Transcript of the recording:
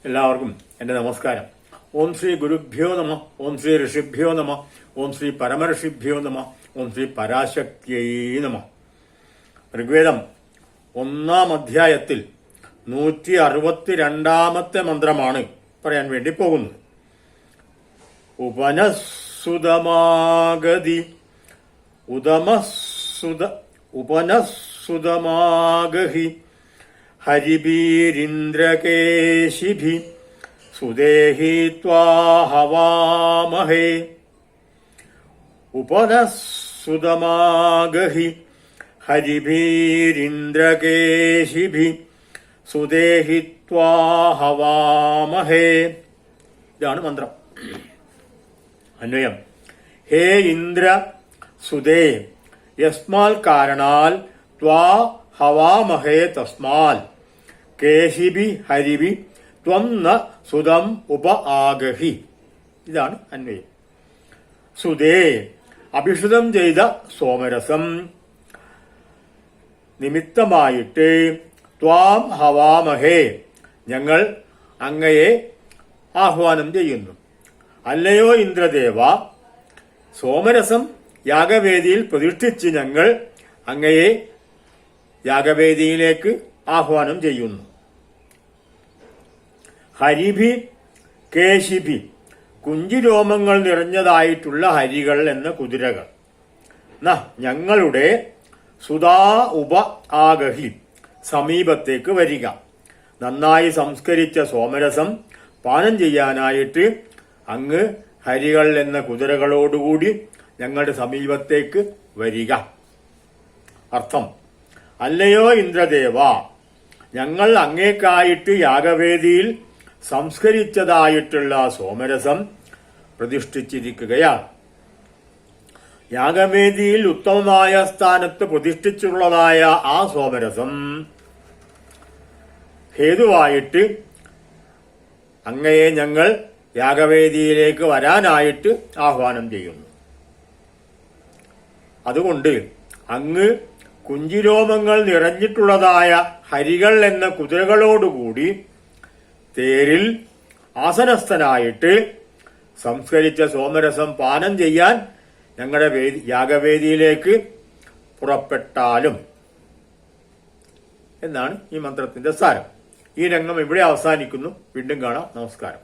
എല്ലാവർക്കും എന്റെ നമസ്കാരം. ഓം ശ്രീ ഗുരുഭ്യോ നമ, ഓം ശ്രീ ഋഷിഭ്യോ നമ, ഓം ശ്രീ പരമഋഷിഭ്യോ നമ, ഓം ശ്രീ പരാശക്തിയൈ നമ. ഋഗ്വേദം 1-ാം അധ്യായത്തിൽ 162-ാമത്തെ മന്ത്രമാണ് പറയാൻ വേണ്ടി പോകുന്നത്. ഉപനസുതമാഗഹി ഹരിബീരിന്ദ്രകേശിഭി സുദേഹി ത്വാ ഹവാമഹേ. ഉപനസുതമാഗഹി ഹരിബീരിന്ദ്രകേശിഭി സുദേഹി ത്വാ ഹവാമഹേ. ഇതാണ് മന്ത്രം. അന്വയം: ഹേ ഇന്ദ്ര സുതേ, യസ്മാൽ കാരണാൽ ത്വാ ഹവാമഹേ തസ്മാൽ കേശിബി ഹരിബി ത്വം ന സുതം ഉപ ആഗഹി. ഇതാണ് അന്വയം. സുതേ, അഭിഷുതം ചെയ്ത സോമരസം നിമിത്തമായിട്ട് ത്വാം ഹവാമഹേ, ഞങ്ങൾ അങ്ങയെ ആഹ്വാനം ചെയ്യുന്നു. അല്ലയോ ഇന്ദ്രദേവ, സോമരസം യാഗവേദിയിൽ പ്രതിഷ്ഠിച്ച് ഞങ്ങൾ അങ്ങയെ യാഗവേദിയിലേക്ക് ആഹ്വാനം ചെയ്യുന്നു. ഹരിഭി കേശിഭി, കുഞ്ചിരോമങ്ങൾ നിറഞ്ഞതായിട്ടുള്ള ഹരികൾ എന്ന കുതിരകൾ. ഞങ്ങളുടെ സുതാ ഉപ ആഗഹി, സമീപത്തേക്ക് വരിക. നന്നായി സംസ്കരിച്ച സോമരസം പാനം ചെയ്യാനായിട്ട് അങ്ങ് ഹരികൾ എന്ന കുതിരകളോടുകൂടി ഞങ്ങളുടെ സമീപത്തേക്ക് വരിക. അർത്ഥം: അല്ലയോ ഇന്ദ്രദേവ, ഞങ്ങൾ അങ്ങേക്കായിട്ട് യാഗവേദിയിൽ സംസ്കരിച്ചതായിട്ടുള്ള സോമരസം പ്രതിഷ്ഠിച്ചിരിക്കുകയാണ്. യാഗവേദിയിൽ ഉത്തമമായ സ്ഥാനത്ത് പ്രതിഷ്ഠിച്ചുള്ളതായ ആ സോമരസം ഹേതുവായിട്ട് അങ്ങയെ ഞങ്ങൾ യാഗവേദിയിലേക്ക് വരാനായിട്ട് ആഹ്വാനം ചെയ്യുന്നു. അതുകൊണ്ട് അങ്ങ് കുഞ്ചിരോമങ്ങൾ നിറഞ്ഞിട്ടുള്ളതായ ഹരികൾ എന്ന കുതിരകളോടുകൂടി തേരിൽ ആസനസ്ഥനായിട്ട് സംസ്കരിച്ച സോമരസം പാനം ചെയ്യാൻ ഞങ്ങളുടെ യാഗവേദിയിലേക്ക് പുറപ്പെട്ടാലും എന്നാണ് ഈ മന്ത്രത്തിന്റെ സാരം. ഈ രംഗം ഇവിടെ അവസാനിക്കുന്നു. വീണ്ടും കാണാം. നമസ്കാരം.